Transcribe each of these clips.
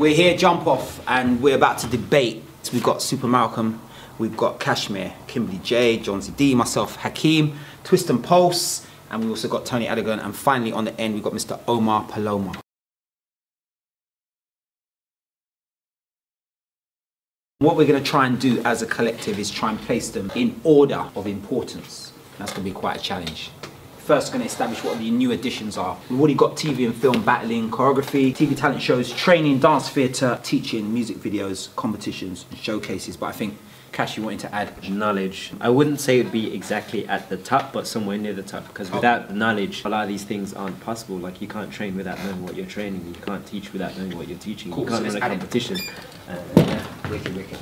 We're here, jump off, and we're about to debate. So we've got SuperMalcom, we've got Kashmir, Kymberlee Jay, Jonzi D, myself, Hakeem, Twist and Pulse, and we've also got Tony Adigun, and finally on the end we've got Mr. Omar Paloma. What we're going to try and do as a collective is try and place them in order of importance. That's going to be quite a challenge. First, we're going to establish what the new additions are. We've already got TV and film battling, choreography, TV talent shows, training, dance theatre, teaching, music videos, competitions, and showcases. But I think, Cash, you wanted to add? Knowledge. I wouldn't say it would be exactly at the top, but somewhere near the top. Because without the knowledge, a lot of these things aren't possible. Like, you can't train without knowing what you're training. You can't teach without knowing what you're teaching. Cool. You can't So run a competition. Yeah, wicked.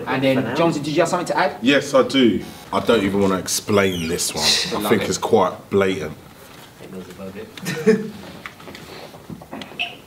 And then, Jonzi, did you have something to add? Yes, I do. I don't even want to explain this one. I think it's quite blatant. It knows about it.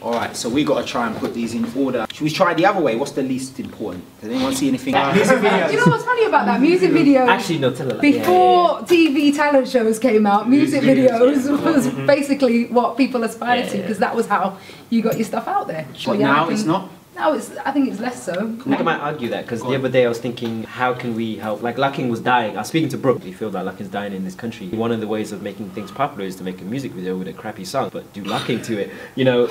Alright, so we got to try and put these in order. Should we try the other way? What's the least important? Does anyone see anything? Music videos. Do you know what's funny about that? Music videos. Actually, no, tell her. Before TV talent shows came out, music videos was basically what people aspired to, because that was how you got your stuff out there. But now it's not? Now I think it's less so. I think I might argue that, because the other day I was thinking, how can we help? Like, Lucking was dying. I was speaking to Brooke. We feel that Lucking's dying in this country. One of the ways of making things popular is to make a music video with a crappy song, but do Lucking to it. You know,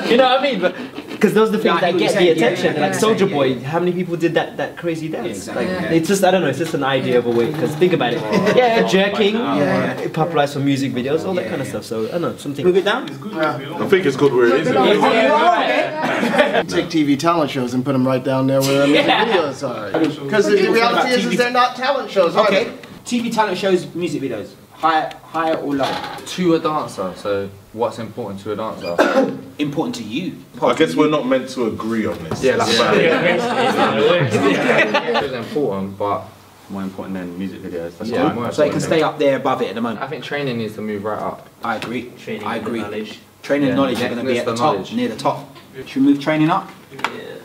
you know what I mean? But because those are the things that get the attention. Like Soulja Boy, how many people did that crazy dance? Like, it's just, I don't know. It's just an idea of a way. Because think about it. Jerking, popularized for music videos, all that kind of stuff. So I don't know, something. Move it down. I think it's good where it is. Take TV talent shows and put them right down there where music videos are. Because the reality is they're not talent shows, are they? TV talent shows, music videos. Higher or lower? To a dancer, so what's important to a dancer? Important to you. I guess we're not meant to agree on this. Yeah, that's it's important, but more important than music videos. That's so it can stay up there above it at the moment. I think training needs to move right up. I agree. Training I agree. And knowledge. Training and knowledge are going to be at the top, near the top. Should we move training up? Yeah.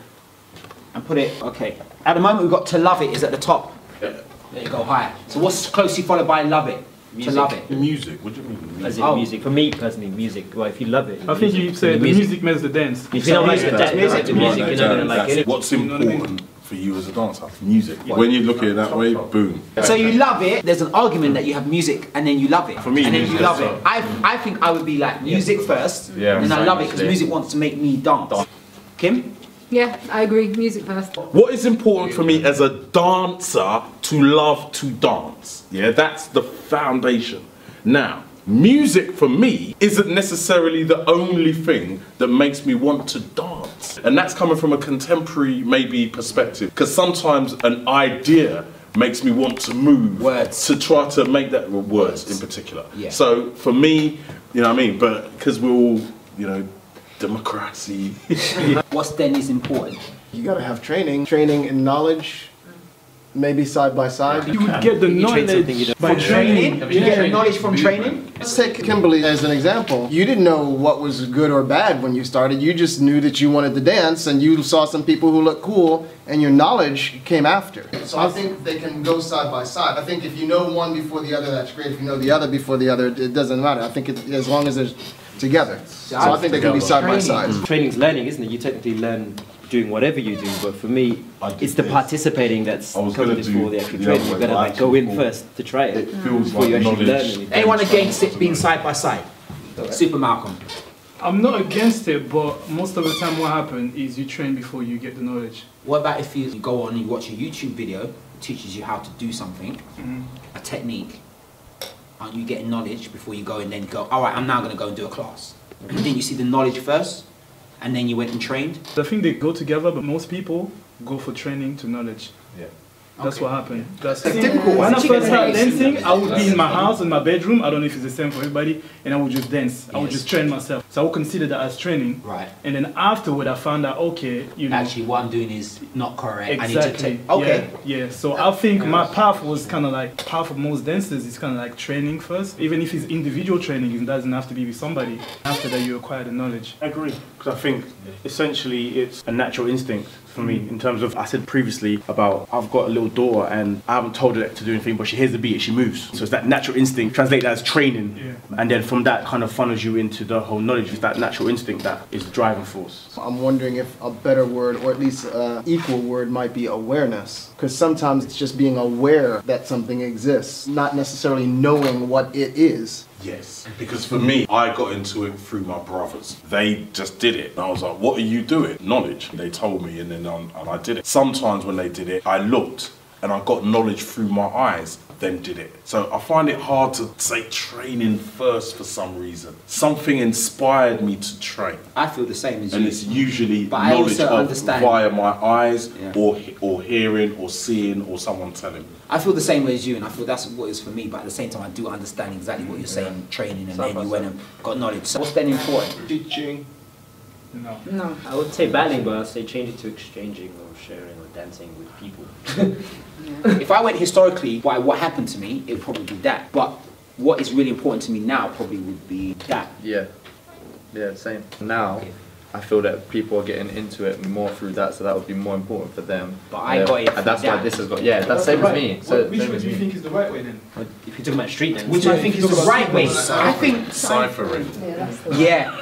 And put it, okay. At the moment we've got To Love It is at the top. There you go, higher. So what's closely followed by Love It? Music. To Love It. Music? What do you mean? As in music. For me personally, music. Well, if you love it. I think you said the music makes the dance. If you don't like the music, you're not gonna like it. What's important for you as a dancer? Music. When you look at it that way, boom. So you love it, there's an argument that you have music and then you love it. For me, and then you love so. it. I think I would be like music first, Yeah, and then I love it because music wants to make me dance. Kim? Yeah, I agree. Music first. What is important for me as a dancer to love to dance? Yeah, that's the foundation. Now, music for me isn't necessarily the only thing that makes me want to dance. And that's coming from a contemporary, maybe, perspective. Because sometimes an idea makes me want to move. Words. To try to make that, words in particular. Yeah. So for me, you know what I mean? But because we're all, you know, democracy. What's then is important? You gotta have training and knowledge, maybe side by side. You would get the knowledge by training. You get the knowledge from training? Let's take Kymberlee as an example. You didn't know what was good or bad when you started. You just knew that you wanted to dance and you saw some people who looked cool and your knowledge came after. So I think they can go side by side. I think if you know one before the other, that's great. If you know the other before the other, it doesn't matter. I think as long as they're together. So I think they can be side by side. Training's learning, isn't it? You technically learn doing whatever you do, but for me, it's the participating that's coming before the actual training. You've got to like go in first to try it before you actually learn anything. Anyone against it being side by side? SuperMalcom. I'm not against it, but most of the time what happens is you train before you get the knowledge. What about if you go on and you watch a YouTube video, it teaches you how to do something, a technique, and you get knowledge before you go and then go, alright, I'm now going to go and do a class. And then you see the knowledge first, and then you went and trained? I think they go together, but most people go for training to knowledge. Yeah. That's what happened. That's difficult. When I first started dancing, I would be in my house, in my bedroom. I don't know if it's the same for everybody, and I would just dance. I would just train myself. So I would consider that as training. Right. And then afterward, I found out, okay, you know. Actually, what I'm doing is not correct. Exactly. I need to take. Okay. Yeah. So I think my path was kind of like path of most dancers. It's kind of like training first, even if it's individual training. It doesn't have to be with somebody. After that, you acquire the knowledge. I agree, because I think essentially it's a natural instinct for me in terms of, I said previously about I've got a little little daughter and I haven't told her to do anything, but she hears the beat, she moves. So it's that natural instinct, translate that as training, and then from that kind of funnels you into the whole knowledge. It's that natural instinct that is the driving force. I'm wondering if a better word, or at least an equal word, might be awareness. Because sometimes it's just being aware that something exists, not necessarily knowing what it is. Yes, because for me, I got into it through my brothers. They just did it. And I was like, what are you doing? Knowledge. They told me and then and I did it. Sometimes when they did it, I looked and I got knowledge through my eyes, then did it. So I find it hard to say training first for some reason. Something inspired me to train. I feel the same as you. And it's usually but knowledge I also of understand via my eyes or hearing or seeing or someone telling me. I feel the same way as you, and I feel that's what it is for me, but at the same time I do understand exactly what you're saying, training, and then you went and got knowledge. So what's then important? Teaching. No. I would say battling, but I'd say change it to exchanging or sharing or dancing with people. If I went historically by what happened to me, it would probably be that. But what is really important to me now probably would be that. Yeah, same. Now, I feel that people are getting into it more through that, so that would be more important for them. But I got it and that's why this has got, that's That's same the as right- me. So which way do you think is the right way then? If you're talking about street dance. Which I think is the right way. I think Cyphering.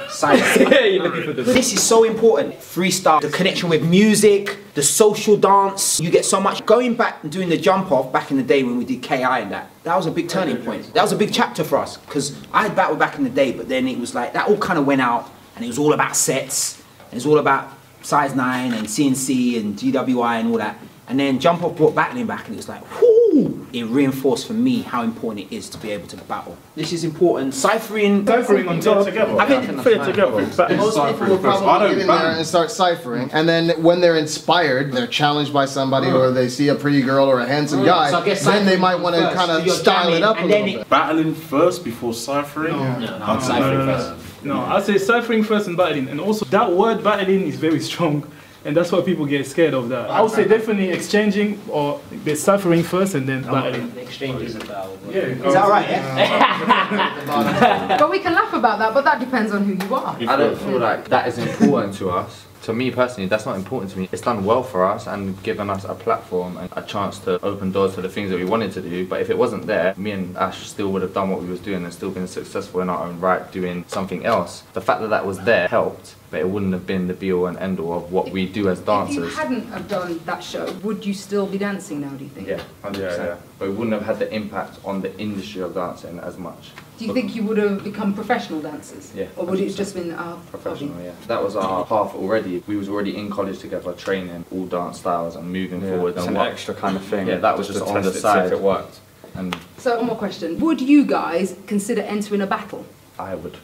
cyphering. This is so important. Freestyle, the connection with music, the social dance. You get so much. Going back and doing the jump off back in the day when we did KI and that was a big turning point. That was a big chapter for us because I had battled back in the day, but then it was like that all kind of went out and it was all about sets. And it was all about size 9 and CNC and GWI and all that. And then jump off brought battling back and it was like, whoo! It reinforced for me how important it is to be able to battle. This is important. Ciphering On top. I think Put it together. Most people will probably get in there and start ciphering, and then when they're inspired, they're challenged by somebody, or they see a pretty girl or a handsome guy, So I guess then they ciphering might want to first, kind so of you're style it jamming, up a and little then bit. Battling first before ciphering? No, ciphering first. No, I'd say ciphering first and battling. And also that word battling is very strong. And that's why people get scared of that. I would say definitely exchanging or the ciphering first and then battling. The exchange is a battle. Is that right? Yeah? But we can laugh about that, but that depends on who you are. I don't feel like that is important to us. To me personally, that's not important to me. It's done well for us and given us a platform and a chance to open doors to the things that we wanted to do. But if it wasn't there, me and Ash still would have done what we was doing and still been successful in our own right doing something else. The fact that that was there helped, but it wouldn't have been the be-all and end-all of what we do as dancers. If you hadn't have done that show, would you still be dancing now, do you think? Yeah, 100%. But it wouldn't have had the impact on the industry of dancing as much. Do you think you would have become professional dancers? Yeah, Or would it 100%. just been our Professional, hobby? yeah. That was our path already. We was already in college together, training all dance styles and moving forward. It's and an extra kind of thing. Yeah, that was just on the side. If it worked. And So one more question. Would you guys consider entering a battle? I would.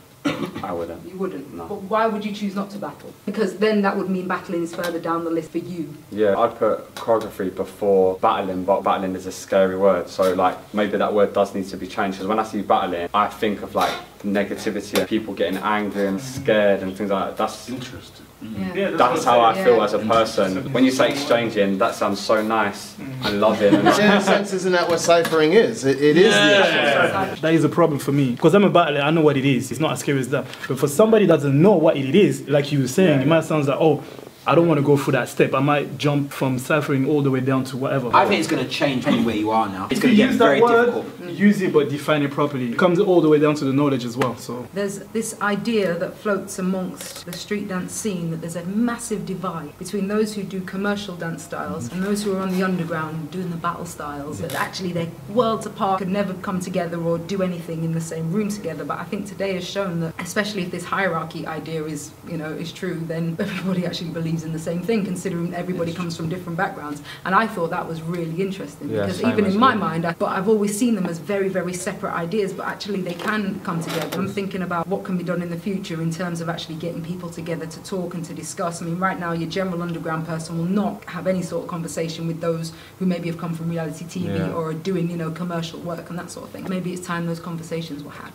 I wouldn't. You wouldn't? No. But why would you choose not to battle? Because then that would mean battling is further down the list for you. Yeah, I'd put choreography before battling, but battling is a scary word. So like maybe that word does need to be changed. Because when I see battling, I think of like negativity, people getting angry and scared and things like that. That's Interesting. Yeah. That's how I feel Yeah. as a person. When you say exchanging, that sounds so nice and loving. And In a sense, isn't that what ciphering is? It is the exchange. That is a problem for me. Because I'm a battler, I know what it is. It's not as scary as that. But for somebody that doesn't know what it is, like you were saying, it might sound like, oh, I don't want to go through that step. I might jump from ciphering all the way down to whatever. I think it's going to change anywhere you are now. It's If going you to get use very that word, difficult. use it but define it properly. It comes all the way down to the knowledge as well. So There's this idea that floats amongst the street dance scene that there's a massive divide between those who do commercial dance styles and those who are on the underground doing the battle styles. That actually they're worlds apart, could never come together or do anything in the same room together. But I think today has shown that, especially if this hierarchy idea is, is true, then everybody actually believes in the same thing, considering everybody comes from different backgrounds. And I thought that was really interesting Yeah, because same even as in my me. mind, but I've always seen them as very, very separate ideas, but actually they can come together. I'm thinking about what can be done in the future in terms of actually getting people together to talk and to discuss. I mean, right now, your general underground person will not have any sort of conversation with those who maybe have come from reality TV or are doing, commercial work and that sort of thing. Maybe it's time those conversations were had.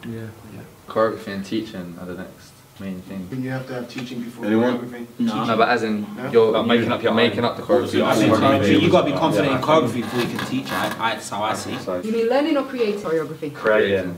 choreography and teaching are the next main thing. You have to have teaching before Anyone? choreography. No, but as in you're making up your making up the choreography. I think you got to be confident in choreography before you can teach. That's how I see it. So You mean learning or creating choreography? creating.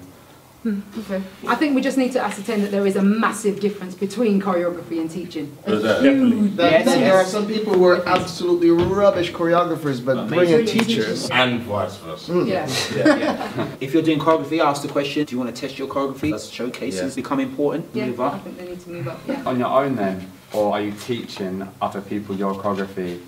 Okay. I think we just need to ascertain that there is a massive difference between choreography and teaching. Definitely. There are some people who are absolutely rubbish choreographers, but brilliant teachers. And vice versa. Yeah. If you're doing choreography, ask the question, do you want to test your choreography? As showcases become important, Yeah, move I up. think they need to move up, yeah. On your own then, or are you teaching other people your choreography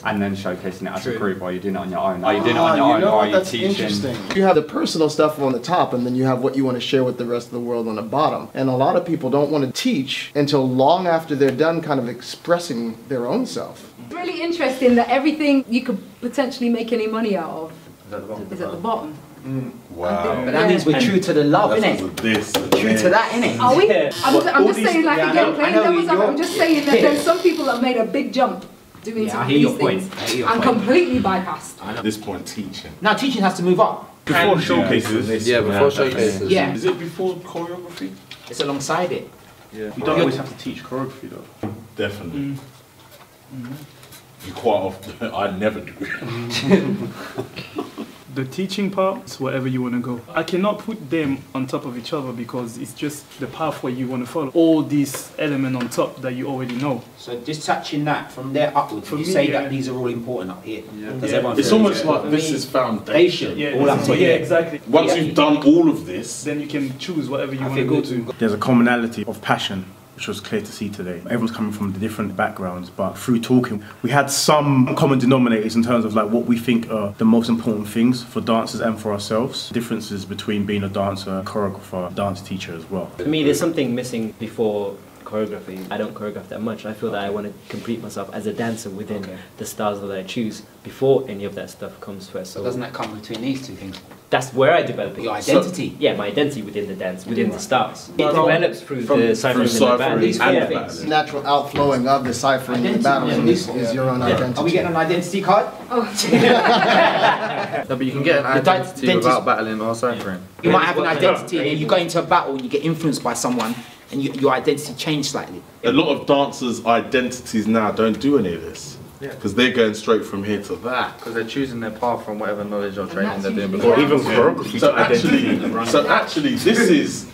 and then showcasing it as a group, or are you doing it on your own? Are you doing it on your own, or are you That's teaching? interesting. You have the personal stuff on the top, and then you have what you want to share with the rest of the world on the bottom. And a lot of people don't want to teach until long after they're done kind of expressing their own self. It's really interesting that everything you could potentially make any money out of is at the bottom. Wow. But that means we're true to the love, innit? True to that, innit? Are we? I'm just saying, like, again, playing devil's advocate, I'm just saying that there's some people that made a big jump doing some of these things and completely bypassed. At this point, teaching. Now teaching has to move up. Before showcases. Yeah, before showcases. Yeah. Is it before choreography? It's alongside it. You don't always have to teach choreography though. Definitely. You quite often, I never do. The teaching part is wherever you want to go. I cannot put them on top of each other because it's just the pathway you want to follow. All these elements on top that you already know. So just touching that from there upwards, For you me, say yeah. that these are all important up here. Does Yeah. everyone It's feel almost it? like For this me, is foundation. all up to yeah, here. exactly. Once you've done all of this, Then you can choose whatever you I want to feel go good. to. There's a commonality of passion, which was clear to see today. Everyone's coming from the different backgrounds, but through talking, we had some common denominators in terms of like what we think are the most important things for dancers and for ourselves. Differences between being a dancer, choreographer, dance teacher as well. For me, there's something missing before choreography. I don't choreograph that much. I feel that I want to complete myself as a dancer within the styles that I choose before any of that stuff comes first. So doesn't that come between these two things? That's where I develop it. Your identity. So, yeah, my identity within the dance, within the styles. It develops through the ciphering and the ciphering battling. These four and things. Natural outflowing of the ciphering and the battling is your own identity. Are we getting an identity card? No, but you can get an identity without battling or ciphering. You might have an identity and you go into a battle and you get influenced by someone and your identity changed slightly. a lot of dancers' identities now don't do any of this. Because they're going straight from here to that. Because they're choosing their path from whatever knowledge or training they're doing Or before. even choreography. So actually, this is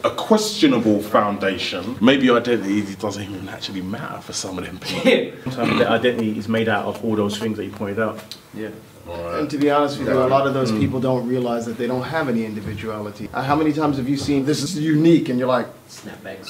a questionable foundation. Maybe identity doesn't even actually matter for some of them people. Sometimes the identity is made out of all those things that you pointed out. Yeah. And to be honest with you, a lot of those people don't realize that they don't have any individuality. How many times have you seen this is unique and you're like, Snapbacks.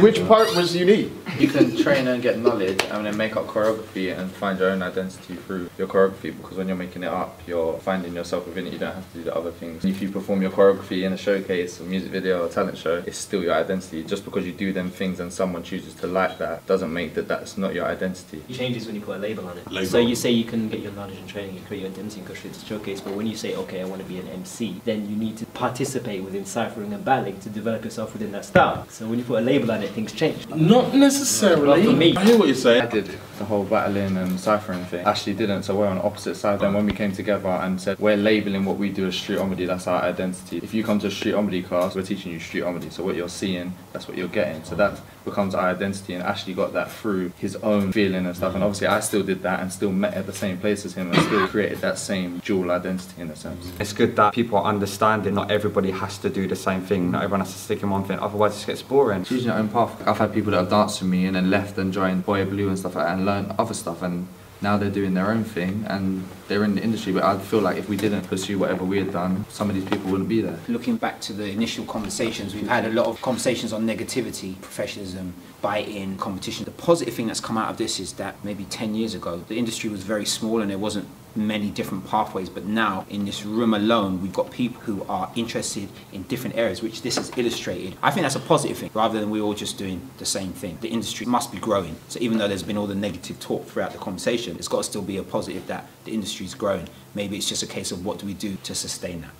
which part was unique? You can train and get knowledge and then make up choreography and find your own identity through your choreography, because when you're making it up, you're finding yourself within it. You don't have to do the other things. If you perform your choreography in a showcase, a music video, or talent show, it's still your identity. Just because you do them things and someone chooses to like that doesn't make that's not your identity. It changes when you put a label on it. Label. So you say you can get your knowledge and training and create your identity and go straight to showcase, but when you say, okay, I want to be an MC, then you need to participate within ciphering and battling to develop yourself within that style. So when you put a label on it, things change. Not necessarily. For me. I hear what you're saying. I did the whole battling and ciphering thing. Ashley didn't, so we're on opposite sides. Then when we came together and said we're labelling what we do as street comedy, that's our identity. If you come to a street comedy class, we're teaching you street comedy. So what you're seeing, that's what you're getting. So that becomes our identity, and Ashley got that through his own feeling and stuff. And obviously I still did that and still met at the same place as him and still created that same dual identity in a sense. It's good that people are understanding not everybody has to do the same thing, not everyone has to stick in one thing, otherwise it gets boring. Choosing your own path. I've had people that have danced with me and then left and joined Boy Blue and stuff like that and learned other stuff, and now they're doing their own thing and they're in the industry. But I feel like if we didn't pursue whatever we had done, some of these people wouldn't be there. Looking back to the initial conversations, we've had a lot of conversations on negativity, professionalism, buy-in, competition. The positive thing that's come out of this is that maybe 10 years ago, the industry was very small and there wasn't many different pathways, but now in this room alone, we've got people who are interested in different areas, which this has illustrated. I think that's a positive thing, rather than we're all just doing the same thing. The industry must be growing. So even though there's been all the negative talk throughout the conversation, it's got to still be a positive that the industry is growing. Maybe it's just a case of what do we do to sustain that.